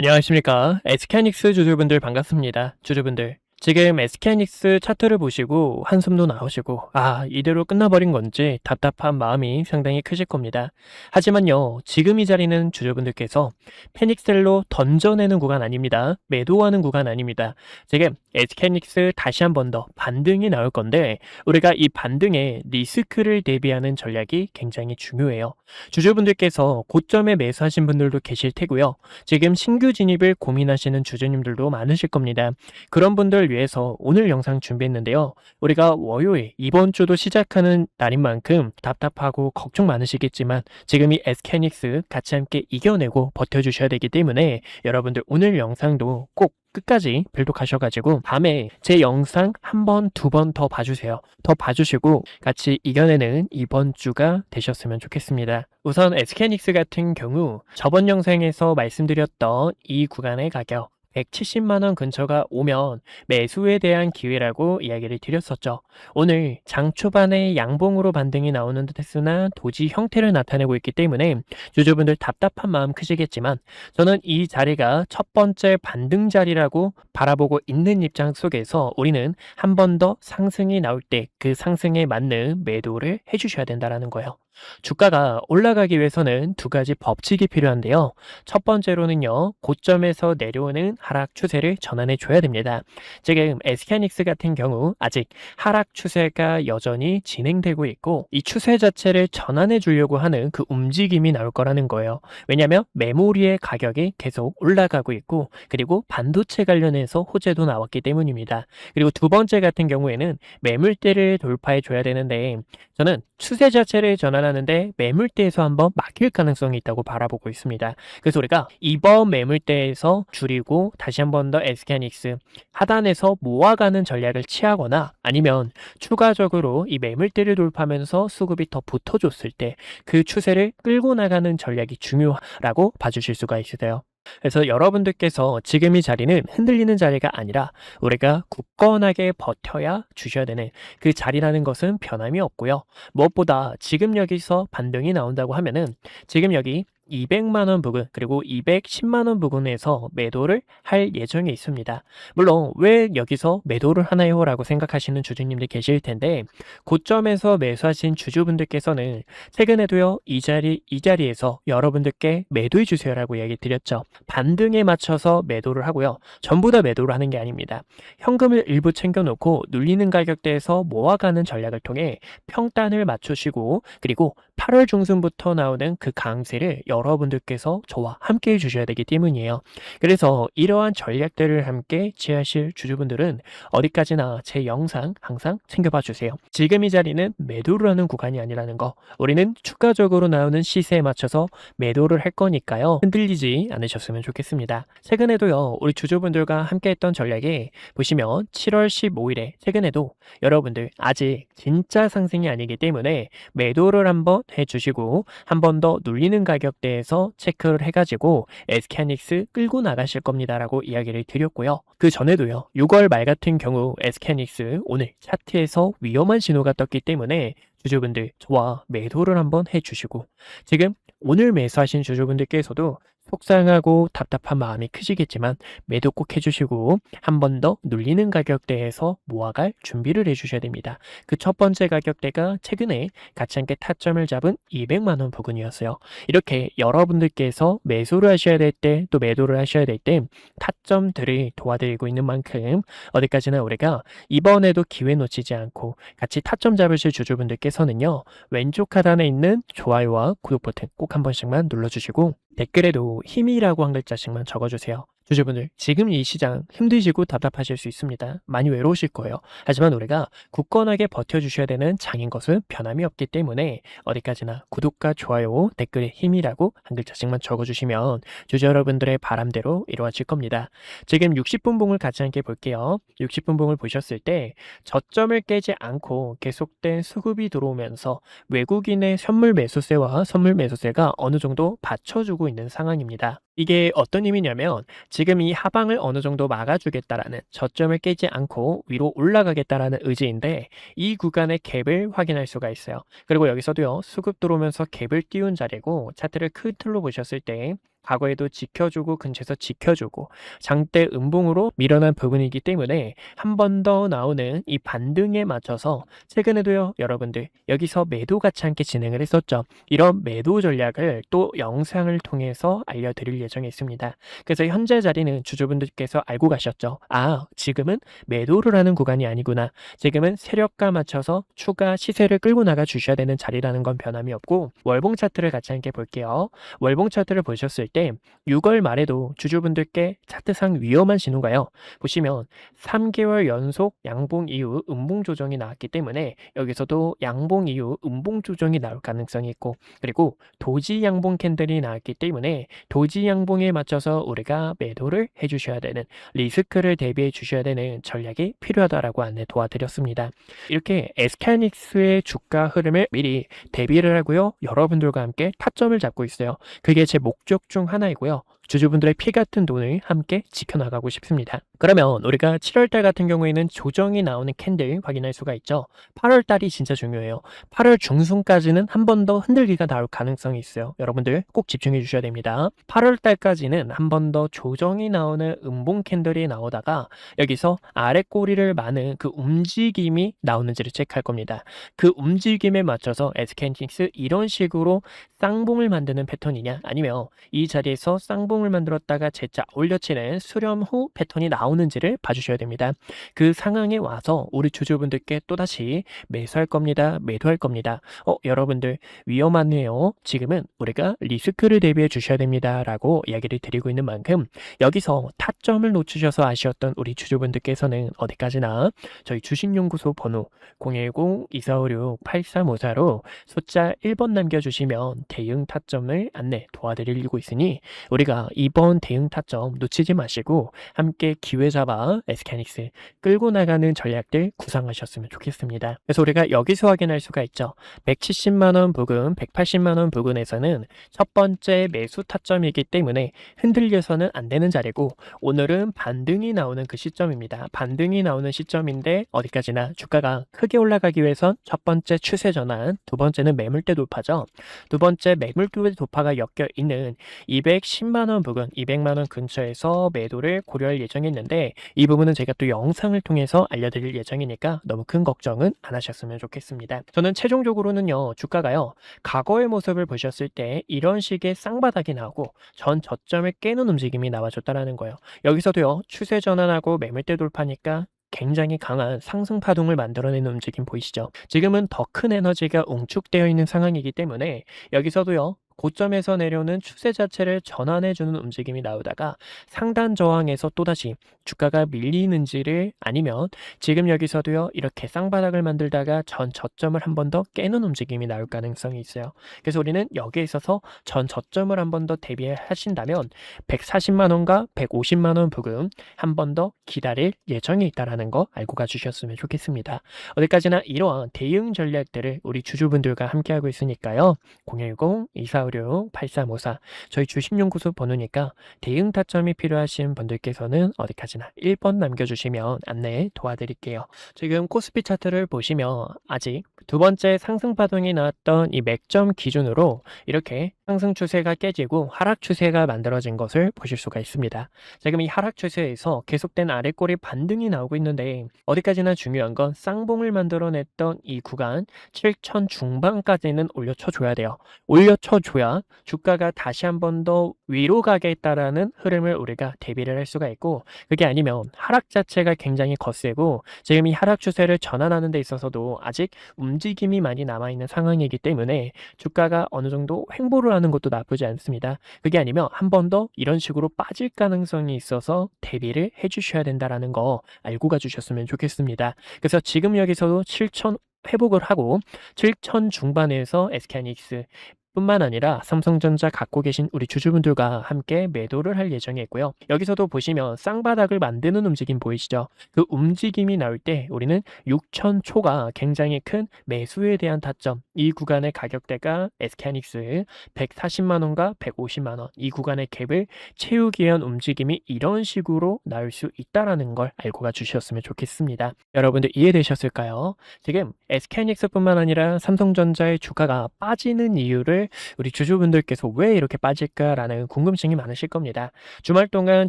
안녕하십니까. SK하이닉스 주주분들 반갑습니다. 주주분들. 지금 SK하이닉스 차트를 보시고 한숨도 나오시고 이대로 끝나버린 건지 답답한 마음이 상당히 크실 겁니다. 하지만요, 지금 이 자리는 주주분들께서 패닉셀로 던져내는 구간 아닙니다. 매도하는 구간 아닙니다. 지금 SK하이닉스 다시 한 번 더 반등이 나올 건데 우리가 이 반등에 리스크를 대비하는 전략이 굉장히 중요해요. 주주분들께서 고점에 매수하신 분들도 계실 테고요. 지금 신규 진입을 고민하시는 주주님들도 많으실 겁니다. 그런 분들 위해서 오늘 영상 준비했는데요. 우리가 월요일 이번 주도 시작하는 날인 만큼 답답하고 걱정 많으시겠지만 지금 이 SK하이닉스 같이 함께 이겨내고 버텨주셔야 되기 때문에 여러분들 오늘 영상도 꼭 끝까지 빌독하셔가지고 밤에 제 영상 한 번, 두 번 더 봐주세요. 더 봐주시고 같이 이겨내는 이번 주가 되셨으면 좋겠습니다. 우선 SK하이닉스 같은 경우 저번 영상에서 말씀드렸던 이 구간의 가격 170만원 근처가 오면 매수에 대한 기회라고 이야기를 드렸었죠. 오늘 장 초반에 양봉으로 반등이 나오는 듯 했으나 도지 형태를 나타내고 있기 때문에 주주분들 답답한 마음 크시겠지만 저는 이 자리가 첫 번째 반등 자리라고 바라보고 있는 입장 속에서 우리는 한 번 더 상승이 나올 때 그 상승에 맞는 매도를 해주셔야 된다는 거예요. 주가가 올라가기 위해서는 두 가지 법칙이 필요한데요. 첫 번째로는요, 고점에서 내려오는 하락 추세를 전환해 줘야 됩니다. 지금 SK하이닉스 같은 경우 아직 하락 추세가 여전히 진행되고 있고 이 추세 자체를 전환해 주려고 하는 그 움직임이 나올 거라는 거예요. 왜냐하면 메모리의 가격이 계속 올라가고 있고 그리고 반도체 관련해서 호재도 나왔기 때문입니다. 그리고 두 번째 같은 경우에는 매물대를 돌파해 줘야 되는데 저는 추세 자체를 전환하는데 매물대에서 한번 막힐 가능성이 있다고 바라보고 있습니다. 그래서 우리가 이번 매물대에서 줄이고 다시 한번 더 SK하이닉스 하단에서 모아가는 전략을 취하거나 아니면 추가적으로 이 매물대를 돌파하면서 수급이 더 붙어줬을 때 그 추세를 끌고 나가는 전략이 중요하라고 봐주실 수가 있으세요. 그래서 여러분들께서 지금 이 자리는 흔들리는 자리가 아니라 우리가 굳건하게 버텨야 주셔야 되는 그 자리라는 것은 변함이 없고요. 무엇보다 지금 여기서 반등이 나온다고 하면은 지금 여기 200만원 부근 그리고 210만원 부근에서 매도를 할 예정에 있습니다. 물론 왜 여기서 매도를 하나요? 라고 생각하시는 주주님들 계실 텐데 고점에서 매수하신 주주분들께서는 최근에도요 이 자리에서 여러분들께 매도해 주세요 라고 얘기 드렸죠. 반등에 맞춰서 매도를 하고요. 전부 다 매도를 하는 게 아닙니다. 현금을 일부 챙겨놓고 눌리는 가격대에서 모아가는 전략을 통해 평단을 맞추시고 그리고 8월 중순부터 나오는 그 강세를 여러분들께서 저와 함께 해주셔야 되기 때문이에요. 그래서 이러한 전략들을 함께 취하실 주주분들은 어디까지나 제 영상 항상 챙겨봐 주세요. 지금 이 자리는 매도를 하는 구간이 아니라는 거, 우리는 추가적으로 나오는 시세에 맞춰서 매도를 할 거니까요. 흔들리지 않으셨으면 좋겠습니다. 최근에도요 우리 주주분들과 함께 했던 전략이 보시면 7월 15일에 최근에도 여러분들 아직 진짜 상승이 아니기 때문에 매도를 한번 해주시고 한 번 더 눌리는 가격대에서 체크를 해가지고 SK하이닉스 끌고 나가실 겁니다 라고 이야기를 드렸고요. 그 전에도요 6월 말 같은 경우 SK하이닉스 오늘 차트에서 위험한 신호가 떴기 때문에 주주분들 저와 매도를 한번 해주시고 지금 오늘 매수하신 주주분들께서도 속상하고 답답한 마음이 크시겠지만 매도 꼭 해주시고 한 번 더 눌리는 가격대에서 모아갈 준비를 해주셔야 됩니다. 그 첫 번째 가격대가 최근에 같이 함께 타점을 잡은 200만원 부근이었어요. 이렇게 여러분들께서 매수를 하셔야 될 때 또 매도를 하셔야 될 때 타점들을 도와드리고 있는 만큼 어디까지나 우리가 이번에도 기회 놓치지 않고 같이 타점 잡으실 주주분들께서는요 왼쪽 하단에 있는 좋아요와 구독 버튼 꼭 한 번씩만 눌러주시고 댓글에도 힘이라고 한 글자씩만 적어주세요. 주주분들 지금 이 시장 힘드시고 답답하실 수 있습니다. 많이 외로우실 거예요. 하지만 우리가 굳건하게 버텨주셔야 되는 장인 것은 변함이 없기 때문에 어디까지나 구독과 좋아요 댓글에 힘이라고 한 글자씩만 적어주시면 주주 여러분들의 바람대로 이루어질 겁니다. 지금 60분 봉을 같이 함께 볼게요. 60분 봉을 보셨을 때 저점을 깨지 않고 계속된 수급이 들어오면서 외국인의 선물 매수세와 선물 매수세가 어느 정도 받쳐주고 있는 상황입니다. 이게 어떤 의미냐면 지금 이 하방을 어느 정도 막아주겠다라는 저점을 깨지 않고 위로 올라가겠다라는 의지인데 이 구간의 갭을 확인할 수가 있어요. 그리고 여기서도요 수급 들어오면서 갭을 띄운 자리고 차트를 큰 틀로 보셨을 때 과거에도 지켜주고 근처에서 지켜주고 장대 음봉으로 밀어난 부분이기 때문에 한 번 더 나오는 이 반등에 맞춰서 최근에도요, 여러분들 여기서 매도 같이 함께 진행을 했었죠. 이런 매도 전략을 또 영상을 통해서 알려드릴 예정에 있습니다. 그래서 현재 자리는 주주분들께서 알고 가셨죠. 아, 지금은 매도를 하는 구간이 아니구나. 지금은 세력과 맞춰서 추가 시세를 끌고 나가 주셔야 되는 자리라는 건 변함이 없고, 월봉 차트를 같이 함께 볼게요. 월봉 차트를 보셨을 때 6월 말에도 주주분들께 차트상 위험한 신호가요. 보시면 3개월 연속 양봉 이후 음봉 조정이 나왔기 때문에 여기서도 양봉 이후 음봉 조정이 나올 가능성이 있고, 그리고 도지 양봉 캔들이 나왔기 때문에 도지 양봉에 맞춰서 우리가 매도를 해주셔야 되는, 리스크를 대비해 주셔야 되는 전략이 필요하다라고 안내 도와드렸습니다. 이렇게 SK하이닉스의 주가 흐름을 미리 대비를 하고요, 여러분들과 함께 타점을 잡고 있어요. 그게 제 목적 중 하나이고요. 주주분들의 피 같은 돈을 함께 지켜나가고 싶습니다. 그러면 우리가 7월달 같은 경우에는 조정이 나오는 캔들 확인할 수가 있죠. 8월달이 진짜 중요해요. 8월 중순까지는 한 번 더 흔들기가 나올 가능성이 있어요. 여러분들 꼭 집중해 주셔야 됩니다. 8월달까지는 한 번 더 조정이 나오는 음봉 캔들이 나오다가 여기서 아래 꼬리를 마는 그 움직임이 나오는지를 체크할 겁니다. 그 움직임에 맞춰서 SK하이닉스 이런 식으로 쌍봉을 만드는 패턴이냐, 아니면 이 자리에서 쌍봉을 만들었다가 재차 올려치는 수렴 후 패턴이 나오는지를 봐주셔야 됩니다. 그 상황에 와서 우리 주주분들께 또다시 매수할 겁니다, 매도할 겁니다. 여러분들 위험하네요. 지금은 우리가 리스크를 대비해 주셔야 됩니다 라고 이야기를 드리고 있는 만큼, 여기서 타점을 놓치셔서 아쉬웠던 우리 주주분들께서는 어디까지나 저희 주식연구소 번호 010-2456-8354로 숫자 1번 남겨주시면 대응 타점을 안내 도와드리고 있으니, 우리가 이번 대응 타점 놓치지 마시고 함께 기회 잡아 SK하이닉스 끌고 나가는 전략들 구상하셨으면 좋겠습니다. 그래서 우리가 여기서 확인할 수가 있죠. 170만원 부근, 180만원 부근에서는 첫 번째 매수 타점이기 때문에 흔들려서는 안 되는 자리고, 오늘은 반등이 나오는 그 시점입니다. 반등이 나오는 시점인데 어디까지나 주가가 크게 올라가기 위해선 첫 번째 추세 전환, 두 번째는 매물대 돌파죠. 두 번째 매물대 돌파가 엮여 있는 210만원 부근, 200만원 근처에서 매도를 고려할 예정이었는데, 이 부분은 제가 또 영상을 통해서 알려드릴 예정이니까 너무 큰 걱정은 안 하셨으면 좋겠습니다. 저는 최종적으로는요, 주가가요, 과거의 모습을 보셨을 때 이런 식의 쌍바닥이 나오고 전 저점을 깨는 움직임이 나와줬다라는 거예요. 여기서도요, 추세 전환하고 매물대 돌파니까 굉장히 강한 상승 파동을 만들어내는 움직임 보이시죠? 지금은 더 큰 에너지가 웅축되어 있는 상황이기 때문에 여기서도요, 고점에서 내려오는 추세 자체를 전환해주는 움직임이 나오다가 상단 저항에서 또다시 주가가 밀리는지를, 아니면 지금 여기서도요, 이렇게 쌍바닥을 만들다가 전 저점을 한 번 더 깨는 움직임이 나올 가능성이 있어요. 그래서 우리는 여기에 있어서 전 저점을 한 번 더 대비하신다면 140만원과 150만원 부근 한 번 더 기다릴 예정이 있다는 거 알고 가주셨으면 좋겠습니다. 어디까지나 이러한 대응 전략들을 우리 주주분들과 함께하고 있으니까요. 010-2456-8354 저희 주식연구소 번호니까 대응 타점이 필요하신 분들께서는 어디까지나 1번 남겨주시면 안내 도와드릴게요. 지금 코스피 차트를 보시면 아직 두 번째 상승 파동이 나왔던 이 맥점 기준으로 이렇게 상승 추세가 깨지고 하락 추세가 만들어진 것을 보실 수가 있습니다. 지금 이 하락 추세에서 계속된 아래꼬리 반등이 나오고 있는데, 어디까지나 중요한 건 쌍봉을 만들어냈던 이 구간 7천 중반까지는 올려쳐줘야 돼요. 올려쳐줘야 주가가 다시 한 번 더 위로 가겠다라는 흐름을 우리가 대비를 할 수가 있고, 그게 아니면 하락 자체가 굉장히 거세고 지금 이 하락 추세를 전환하는 데 있어서도 아직 움직임이 많이 남아있는 상황이기 때문에 주가가 어느 정도 횡보를 하는 것도 나쁘지 않습니다. 그게 아니면 한 번 더 이런 식으로 빠질 가능성이 있어서 대비를 해주셔야 된다는 거 알고 가주셨으면 좋겠습니다. 그래서 지금 여기서도 7천 회복을 하고 7천 중반에서 SK하이닉스 뿐만 아니라 삼성전자 갖고 계신 우리 주주분들과 함께 매도를 할 예정이 있고요. 여기서도 보시면 쌍바닥을 만드는 움직임 보이시죠? 그 움직임이 나올 때 우리는 6천 초가 굉장히 큰 매수에 대한 타점, 이 구간의 가격대가 SK하이닉스 140만원과 150만원, 이 구간의 갭을 채우기 위한 움직임이 이런 식으로 나올 수 있다는 걸 알고 가주셨으면 좋겠습니다. 여러분들 이해되셨을까요? 지금 SK하이닉스 뿐만 아니라 삼성전자의 주가가 빠지는 이유를 주식을 우리 주주분들께서 왜 이렇게 빠질까라는 궁금증이 많으실 겁니다. 주말 동안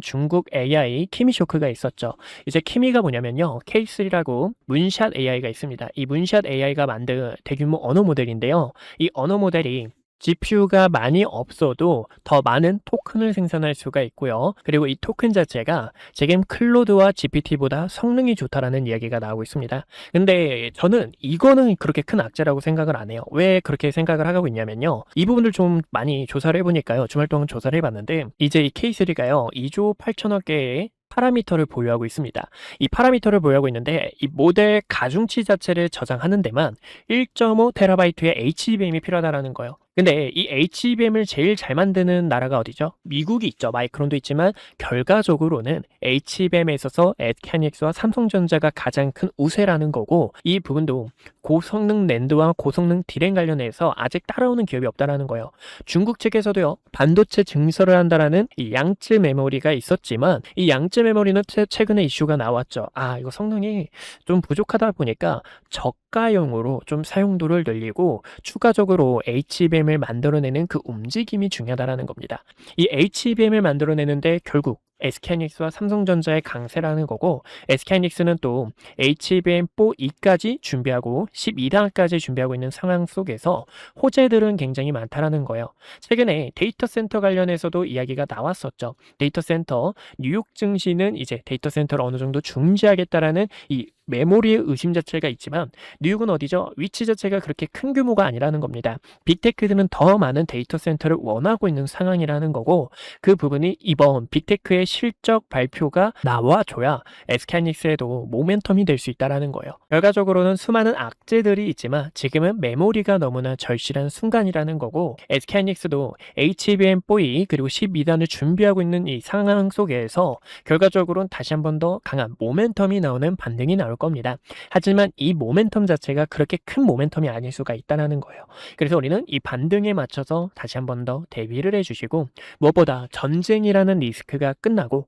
중국 AI 키미 쇼크가 있었죠. 이제 키미가 뭐냐면요. K3라고 문샷 AI가 있습니다. 이 문샷 AI가 만든 대규모 언어 모델인데요. 이 언어 모델이 GPU가 많이 없어도 더 많은 토큰을 생산할 수가 있고요. 그리고 이 토큰 자체가 지금 클로드와 GPT보다 성능이 좋다라는 이야기가 나오고 있습니다. 근데 저는 이거는 그렇게 큰 악재라고 생각을 안 해요. 왜 그렇게 생각을 하고 있냐면요. 이 부분들 좀 많이 조사를 해보니까요. 주말 동안 조사를 해봤는데 이제 이 K3가요. 2조 8천억 개의 파라미터를 보유하고 있습니다. 이 파라미터를 보유하고 있는데 이 모델 가중치 자체를 저장하는 데만 1.5TB의 HBM이 필요하다라는 거예요. 근데 이 HBM을 제일 잘 만드는 나라가 어디죠? 미국이 있죠. 마이크론도 있지만 결과적으로는 HBM에 있어서 SK하이닉스와 삼성전자가 가장 큰 우세라는 거고 이 부분도 고성능 낸드와 고성능 디램 관련해서 아직 따라오는 기업이 없다라는 거예요. 중국 측에서도요. 반도체 증설을 한다라는 이 양쯔 메모리가 있었지만 이 양쯔 메모리는 최근에 이슈가 나왔죠. 아 이거 성능이 좀 부족하다 보니까 저가형으로 좀 사용도를 늘리고 추가적으로 HBM을 만들어내는 그 움직임이 중요하다라는 겁니다. 이 HBM을 만들어내는데 결국 SK하이닉스와 삼성전자의 강세라는 거고 SK하이닉스는 또 HBM4E까지 준비하고 12단까지 준비하고 있는 상황 속에서 호재들은 굉장히 많다라는 거예요. 최근에 데이터 센터 관련해서도 이야기가 나왔었죠. 데이터 센터 뉴욕 증시는 이제 데이터 센터를 어느 정도 중지하겠다라는 이 메모리의 의심 자체가 있지만 뉴욕은 어디죠? 위치 자체가 그렇게 큰 규모가 아니라는 겁니다. 빅테크들은 더 많은 데이터 센터를 원하고 있는 상황이라는 거고 그 부분이 이번 빅테크의 실적 발표가 나와줘야 SK하이닉스에도 모멘텀이 될 수 있다는 거예요. 결과적으로는 수많은 악재들이 있지만 지금은 메모리가 너무나 절실한 순간이라는 거고 SK하이닉스도 HBM4E 그리고 12단을 준비하고 있는 이 상황 속에서 결과적으로는 다시 한 번 더 강한 모멘텀이 나오는 반등이 나올 겁니다. 하지만 이 모멘텀 자체가 그렇게 큰 모멘텀이 아닐 수가 있다는 거예요. 그래서 우리는 이 반등에 맞춰서 다시 한 번 더 대비를 해주시고 무엇보다 전쟁이라는 리스크가 끝나고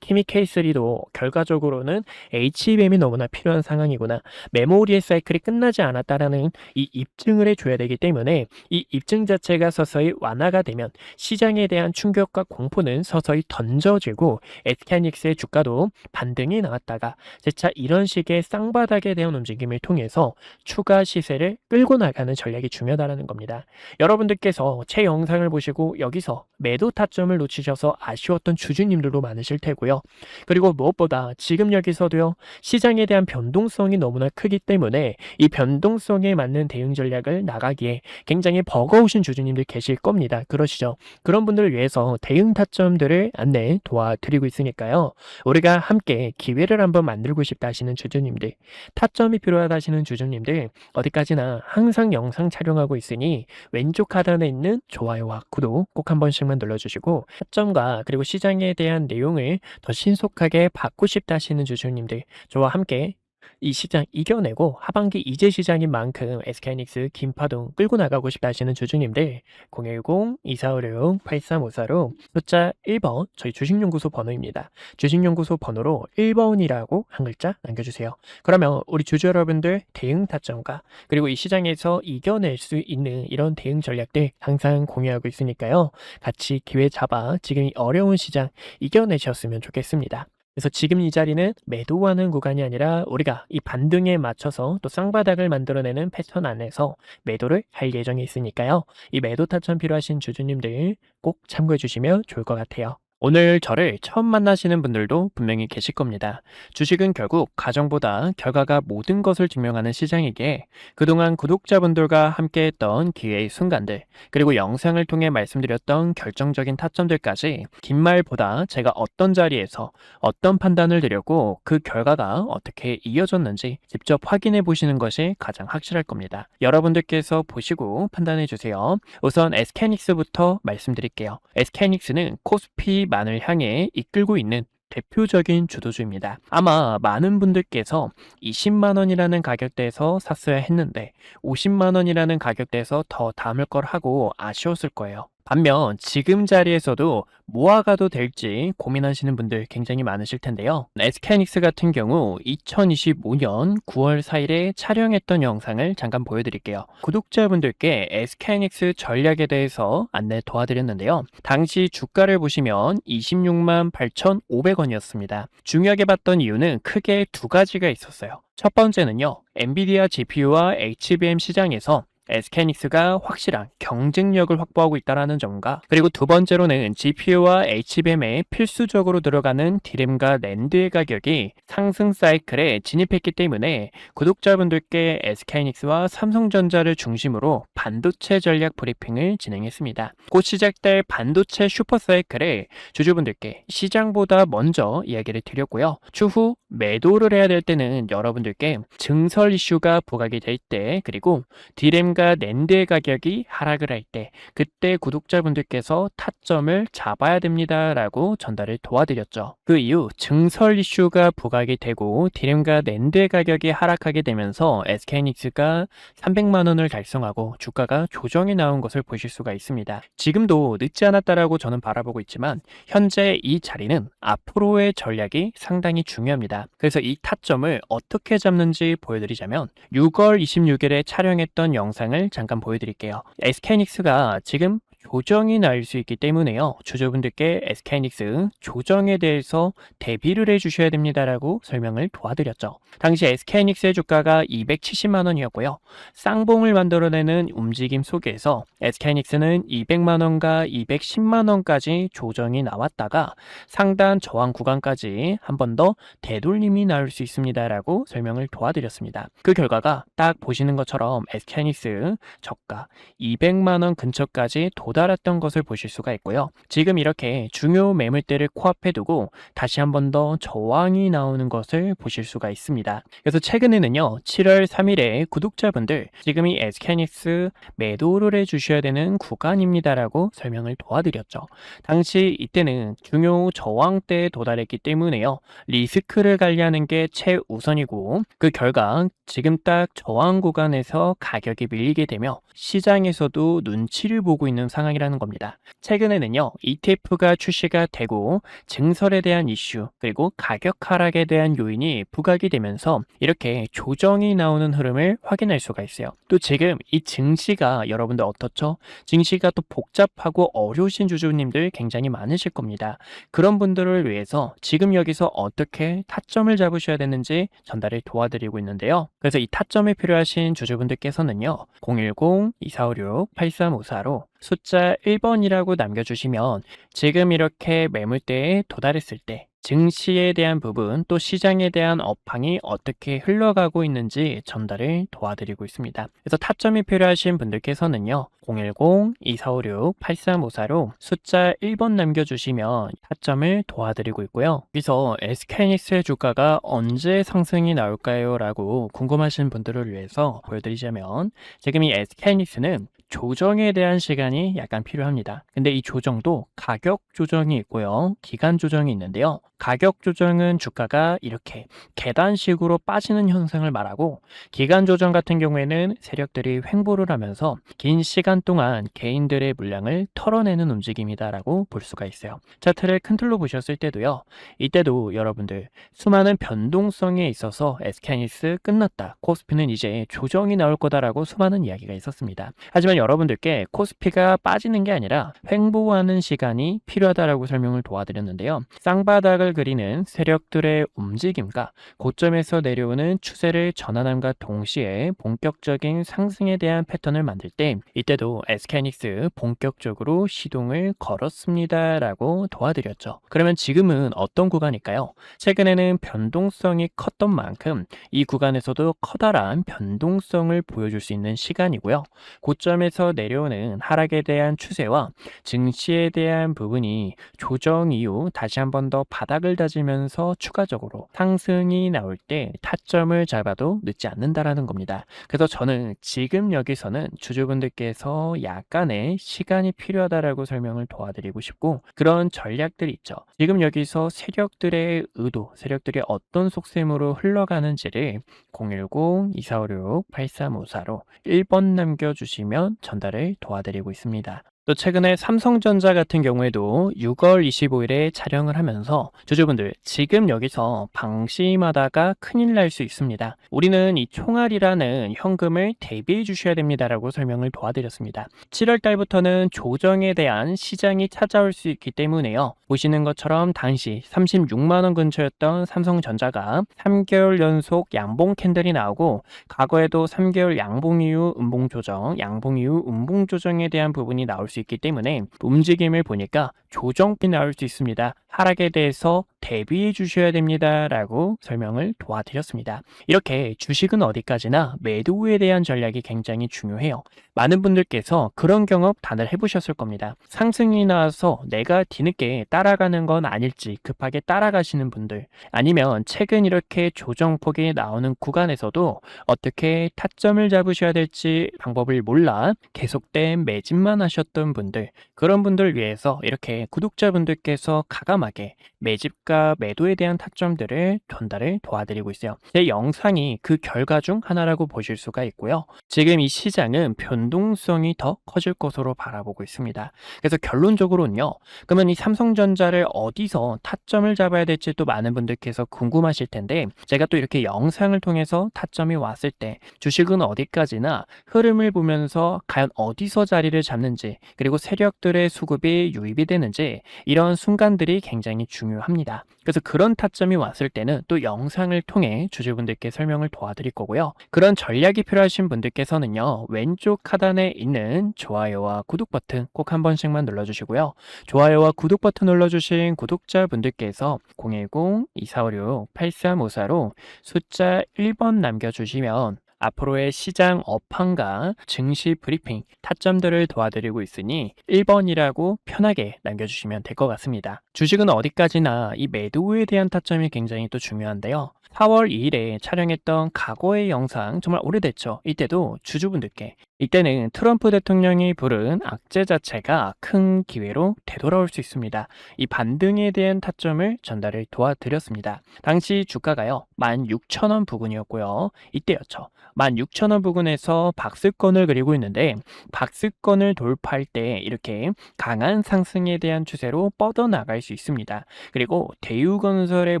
키미 K3도 결과적으로는 HBM이 너무나 필요한 상황이구나. 메모리의 사이클이 끝나지 않았다라는 이 입증을 해줘야 되기 때문에 이 입증 자체가 서서히 완화가 되면 시장에 대한 충격과 공포는 서서히 던져지고 SK하이닉스의 주가도 반등이 나왔다가 재차 이런 식의 쌍바닥에 대한 움직임을 통해서 추가 시세를 끌고 나가는 전략이 중요하다는 겁니다. 여러분들께서 제 영상을 보시고 여기서 매도 타점을 놓치셔서 아쉬웠던 주주님들도 많으실 테고요. 그리고 무엇보다 지금 여기서도요. 시장에 대한 변동성이 너무나 크기 때문에 이 변동성에 맞는 대응 전략을 나가기에 굉장히 버거우신 주주님들 계실 겁니다. 그러시죠? 그런 분들을 위해서 대응 타점들을 안내 도와드리고 있으니까요. 우리가 함께 기회를 한번 만들고 싶다 하시는 주주님들, 타점이 필요하다 하시는 주주님들 어디까지나 항상 영상 촬영하고 있으니 왼쪽 하단에 있는 좋아요와 구독 꼭 한 번씩만 눌러주시고 타점과 그리고 시장에 대한 내용을 더 신속하게 받고 싶다 하시는 주주님들 저와 함께 이 시장 이겨내고 하반기 이재 시장인 만큼 SK하이닉스 김파동 끌고 나가고 싶다 하시는 주주님들 010-2456-8354로 숫자 1번 저희 주식연구소 번호입니다. 주식연구소 번호로 1번이라고 한 글자 남겨주세요. 그러면 우리 주주 여러분들 대응 타점과 그리고 이 시장에서 이겨낼 수 있는 이런 대응 전략들 항상 공유하고 있으니까요. 같이 기회 잡아 지금 이 어려운 시장 이겨내셨으면 좋겠습니다. 그래서 지금 이 자리는 매도하는 구간이 아니라 우리가 이 반등에 맞춰서 또 쌍바닥을 만들어내는 패턴 안에서 매도를 할 예정에 있으니까요. 이 매도 타점 필요하신 주주님들 꼭 참고해 주시면 좋을 것 같아요. 오늘 저를 처음 만나시는 분들도 분명히 계실 겁니다. 주식은 결국 가정보다 결과가 모든 것을 증명하는 시장이기에 그동안 구독자분들과 함께했던 기회의 순간들 그리고 영상을 통해 말씀드렸던 결정적인 타점들까지 긴 말보다 제가 어떤 자리에서 어떤 판단을 드렸고 그 결과가 어떻게 이어졌는지 직접 확인해 보시는 것이 가장 확실할 겁니다. 여러분들께서 보시고 판단해 주세요. 우선 SK하이닉스부터 말씀드릴게요. SK하이닉스는 코스피 만을 향해 이끌고 있는 대표적인 주도주입니다. 아마 많은 분들께서 20만원이라는 가격대에서 샀어야 했는데 50만원이라는 가격대에서 더 담을 걸 하고 아쉬웠을 거예요. 반면 지금 자리에서도 모아가도 될지 고민하시는 분들 굉장히 많으실 텐데요. SK하이닉스 같은 경우 2025년 9월 4일에 촬영했던 영상을 잠깐 보여드릴게요. 구독자분들께 SK하이닉스 전략에 대해서 안내 도와드렸는데요. 당시 주가를 보시면 26만 8,500원이었습니다. 중요하게 봤던 이유는 크게 두 가지가 있었어요. 첫 번째는요, 엔비디아 GPU와 HBM 시장에서 SK하이닉스가 확실한 경쟁력을 확보하고 있다는 점과, 그리고 두 번째로는 GPU와 HBM에 필수적으로 들어가는 디램과 낸드의 가격이 상승 사이클에 진입했기 때문에 구독자분들께 SK하이닉스와 삼성전자를 중심으로 반도체 전략 브리핑을 진행했습니다. 곧 시작될 반도체 슈퍼 사이클에 주주분들께 시장보다 먼저 이야기를 드렸고요. 추후 매도를 해야 될 때는 여러분들께 증설 이슈가 부각이 될 때, 그리고 디램과 낸드의 가격이 하락을 할 때, 그때 구독자분들께서 타점을 잡아야 됩니다 라고 전달을 도와드렸죠. 그 이후 증설 이슈가 부각이 되고 디램과 낸드의 가격이 하락하게 되면서 SK하이닉스가 300만원을 달성하고 주가가 조정이 나온 것을 보실 수가 있습니다. 지금도 늦지 않았다라고 저는 바라보고 있지만 현재 이 자리는 앞으로의 전략이 상당히 중요합니다. 그래서 이 타점을 어떻게 잡는지 보여드리자면 6월 26일에 촬영했던 영상을 잠깐 보여드릴게요. SK하이닉스가 지금 조정이 날 수 있기 때문에요. 주주분들께 SK하이닉스 조정에 대해서 대비를 해주셔야 됩니다라고 설명을 도와드렸죠. 당시 SK하이닉스의 주가가 270만원이었고요. 쌍봉을 만들어내는 움직임 속에서 SK하이닉스는 200만원과 210만원까지 조정이 나왔다가 상단 저항 구간까지 한 번 더 되돌림이 나올 수 있습니다라고 설명을 도와드렸습니다. 그 결과가 딱 보시는 것처럼 SK하이닉스 저가 200만원 근처까지 도달했던 것을 보실 수가 있고요. 지금 이렇게 중요 매물대를 코앞에 두고 다시 한 번 더 저항이 나오는 것을 보실 수가 있습니다. 그래서 최근에는요, 7월 3일에 구독자분들 지금이 SK하이닉스 매도를 해주셔야 되는 구간입니다라고 설명을 도와드렸죠. 당시 이때는 중요 저항대에 도달했기 때문에요, 리스크를 관리하는 게 최우선이고, 그 결과 지금 딱 저항 구간에서 가격이 밀리게 되며 시장에서도 눈치를 보고 있는 상황이라는 겁니다. 최근에는요, ETF가 출시가 되고 증설에 대한 이슈, 그리고 가격 하락에 대한 요인이 부각이 되면서 이렇게 조정이 나오는 흐름을 확인할 수가 있어요. 또 지금 이 증시가 여러분들 어떻죠? 증시가 또 복잡하고 어려우신 주주님들 굉장히 많으실 겁니다. 그런 분들을 위해서 지금 여기서 어떻게 타점을 잡으셔야 되는지 전달을 도와드리고 있는데요. 그래서 이 타점이 필요하신 주주분들께서는요, 010-2456-8354로 숫자 1번이라고 남겨주시면 지금 이렇게 매물대에 도달했을 때 증시에 대한 부분, 또 시장에 대한 업황이 어떻게 흘러가고 있는지 전달을 도와드리고 있습니다. 그래서 타점이 필요하신 분들께서는요, 010-2456-8354로 숫자 1번 남겨주시면 타점을 도와드리고 있고요. 여기서 SK하이닉스의 주가가 언제 상승이 나올까요? 라고 궁금하신 분들을 위해서 보여드리자면, 지금 이 SK하이닉스는 조정에 대한 시간이 약간 필요합니다. 근데 이 조정도 가격 조정이 있고요, 기간 조정이 있는데요. 가격 조정은 주가가 이렇게 계단식으로 빠지는 현상을 말하고, 기간 조정 같은 경우에는 세력들이 횡보를 하면서 긴 시간 동안 개인들의 물량을 털어내는 움직임이다라고 볼 수가 있어요. 차트를 큰 틀로 보셨을 때도요, 이때도 여러분들 수많은 변동성에 있어서 SK하이닉스 끝났다, 코스피는 이제 조정이 나올 거다라고 수많은 이야기가 있었습니다. 하지만 여러분들께 코스피가 빠지는 게 아니라 횡보하는 시간이 필요하다라고 설명을 도와드렸는데요. 쌍바닥을 그리는 세력들의 움직임과 고점에서 내려오는 추세를 전환함과 동시에 본격적인 상승에 대한 패턴을 만들 때, 이때도 SK하이닉스 본격적으로 시동을 걸었습니다 라고 도와드렸죠. 그러면 지금은 어떤 구간일까요? 최근에는 변동성이 컸던 만큼 이 구간에서도 커다란 변동성을 보여줄 수 있는 시간이고요. 고점에서 내려오는 하락에 대한 추세와 증시에 대한 부분이 조정 이후 다시 한 번 더 바닥을 다지면서 추가적으로 상승이 나올 때 타점을 잡아도 늦지 않는다라는 겁니다. 그래서 저는 지금 여기서는 주주분들께서 약간의 시간이 필요하다라고 설명을 도와드리고 싶고, 그런 전략들이 있죠. 지금 여기서 세력들의 의도, 세력들이 어떤 속셈으로 흘러가는지를 010-2456-8354로 1번 남겨주시면 전달을 도와드리고 있습니다. 또 최근에 삼성전자 같은 경우에도 6월 25일에 촬영을 하면서 주주분들 지금 여기서 방심하다가 큰일 날 수 있습니다. 우리는 이 총알이라는 현금을 대비해 주셔야 됩니다라고 설명을 도와드렸습니다. 7월 달부터는 조정에 대한 시장이 찾아올 수 있기 때문에요. 보시는 것처럼 당시 36만 원 근처였던 삼성전자가 3개월 연속 양봉 캔들이 나오고 과거에도 3개월 양봉 이후 음봉 조정, 양봉 이후 음봉 조정에 대한 부분이 나올 수 있기 때문에 움직임을 보니까 조정이 나올 수 있습니다. 하락에 대해서 대비해 주셔야 됩니다 라고 설명을 도와드렸습니다. 이렇게 주식은 어디까지나 매도에 대한 전략이 굉장히 중요해요. 많은 분들께서 그런 경험 다들 해보셨을 겁니다. 상승이 나와서 내가 뒤늦게 따라가는 건 아닐지 급하게 따라가시는 분들, 아니면 최근 이렇게 조정폭이 나오는 구간에서도 어떻게 타점을 잡으셔야 될지 방법을 몰라 계속된 매집만 하셨던 분들, 그런 분들 위해서 이렇게 구독자분들께서 가감하게 매집과 매도에 대한 타점들을 전달을 도와드리고 있어요. 제 영상이 그 결과 중 하나라고 보실 수가 있고요. 지금 이 시장은 변동성이 더 커질 것으로 바라보고 있습니다. 그래서 결론적으로는요. 그러면 이 삼성전자를 어디서 타점을 잡아야 될지 또 많은 분들께서 궁금하실 텐데, 제가 또 이렇게 영상을 통해서 타점이 왔을 때 주식은 어디까지나 흐름을 보면서 과연 어디서 자리를 잡는지, 그리고 세력들의 수급이 유입이 되는지, 이런 순간들이 굉장히 중요합니다. 그래서 그런 타점이 왔을 때는 또 영상을 통해 주주분들께 설명을 도와드릴 거고요. 그런 전략이 필요하신 분들께서는요, 왼쪽 하단에 있는 좋아요와 구독 버튼 꼭 한 번씩만 눌러주시고요. 좋아요와 구독 버튼 눌러주신 구독자분들께서 010-2456-8354로 숫자 1번 남겨주시면 앞으로의 시장 업황과 증시 브리핑, 타점들을 도와드리고 있으니 1번이라고 편하게 남겨주시면 될 것 같습니다. 주식은 어디까지나 이 매도에 대한 타점이 굉장히 또 중요한데요. 4월 2일에 촬영했던 과거의 영상, 정말 오래됐죠. 이때도 주주분들께, 이때는 트럼프 대통령이 부른 악재 자체가 큰 기회로 되돌아올 수 있습니다. 이 반등에 대한 타점을 전달을 도와드렸습니다. 당시 주가가요 16,000원 부근이었고요. 이때였죠. 16,000원 부근에서 박스권을 그리고 있는데, 박스권을 돌파할 때 이렇게 강한 상승에 대한 추세로 뻗어나갈 수 있습니다. 그리고 대우건설의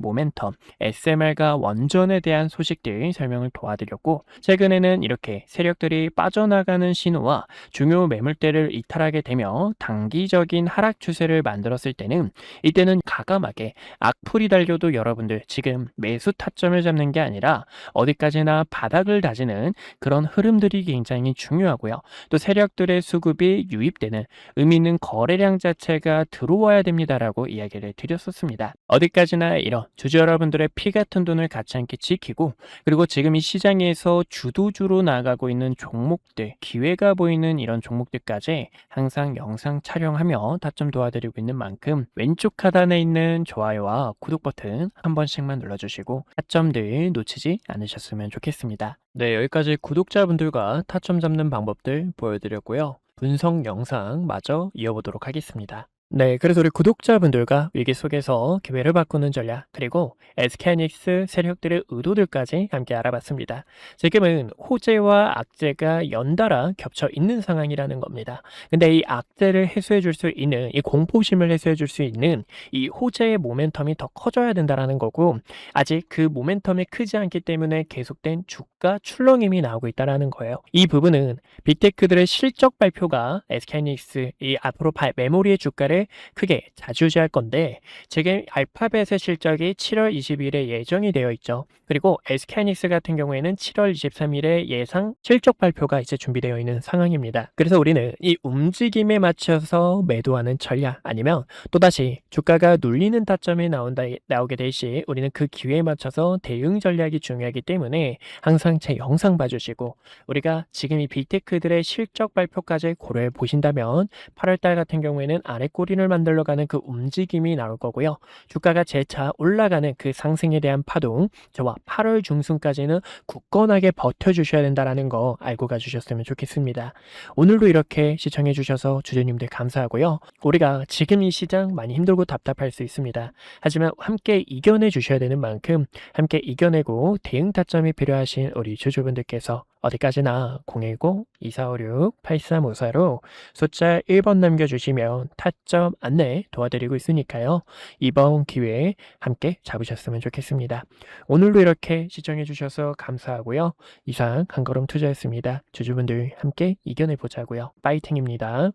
모멘텀, SMR과 원전에 대한 소식들 설명을 도와드렸고, 최근에는 이렇게 세력들이 빠져나가는 신호와 중요 매물대를 이탈하게 되며 단기적인 하락 추세를 만들었을 때는, 이때는 가감하게 악플이 달려도 여러분들 지금 매수 타점을 잡는 게 아니라 어디까지나 바닥을 다지는 그런 흐름들이 굉장히 중요하고요. 또 세력들의 수급이 유입되는 의미 있는 거래량 자체가 들어와야 됩니다라고 이야기를 드렸었습니다. 어디까지나 이런 주주 여러분들의 피 같은 돈을 같이 함께 지키고, 그리고 지금 이 시장에서 주도주로 나가고 있는 종목들, 기회가 보이는 이런 종목들까지 항상 영상 촬영하며 타점 도와드리고 있는 만큼 왼쪽 하단에 있는 좋아요와 구독 버튼 한 번씩만 눌러주시고 타점들 놓치지 않으셨으면 좋겠습니다. 네, 여기까지 구독자분들과 타점 잡는 방법들 보여드렸고요. 분석 영상 마저 이어보도록 하겠습니다. 네, 그래서 우리 구독자분들과 위기 속에서 기회를 바꾸는 전략, 그리고 SK하이닉스 세력들의 의도들까지 함께 알아봤습니다. 지금은 호재와 악재가 연달아 겹쳐 있는 상황이라는 겁니다. 근데 이 악재를 해소해 줄 수 있는, 이 공포심을 해소해 줄 수 있는 이 호재의 모멘텀이 더 커져야 된다는 거고, 아직 그 모멘텀이 크지 않기 때문에 계속된 주가 출렁임이 나오고 있다는 거예요. 이 부분은 빅테크들의 실적 발표가 SK하이닉스 이 앞으로 메모리의 주가를 크게 좌지우지할 건데, 지금 알파벳의 실적이 7월 20일에 예정이 되어 있죠. 그리고 SK하이닉스 같은 경우에는 7월 23일에 예상 실적 발표가 이제 준비되어 있는 상황입니다. 그래서 우리는 이 움직임에 맞춰서 매도하는 전략, 아니면 또다시 주가가 눌리는 타점이 나오게 될 시 우리는 그 기회에 맞춰서 대응 전략이 중요하기 때문에 항상 제 영상 봐주시고, 우리가 지금 이 빅테크들의 실적 발표까지 고려해 보신다면 8월달 같은 경우에는 아래 꼬리를 만들어가는 그 움직임이 나올 거고요. 주가가 재차 올라가는 그 상승에 대한 파동, 저와 8월 중순까지는 굳건하게 버텨주셔야 된다는 거 알고 가주셨으면 좋겠습니다. 오늘도 이렇게 시청해 주셔서 주주님들 감사하고요. 우리가 지금 이 시장 많이 힘들고 답답할 수 있습니다. 하지만 함께 이겨내 주셔야 되는 만큼 함께 이겨내고 대응 타점이 필요하신 우리 주주분들께서 어디까지나 010-2456-8354로 숫자 1번 남겨주시면 타점 안내 도와드리고 있으니까요. 이번 기회에 함께 잡으셨으면 좋겠습니다. 오늘도 이렇게 시청해주셔서 감사하고요. 이상 한걸음 투자였습니다. 주주분들 함께 이겨내보자고요. 파이팅입니다.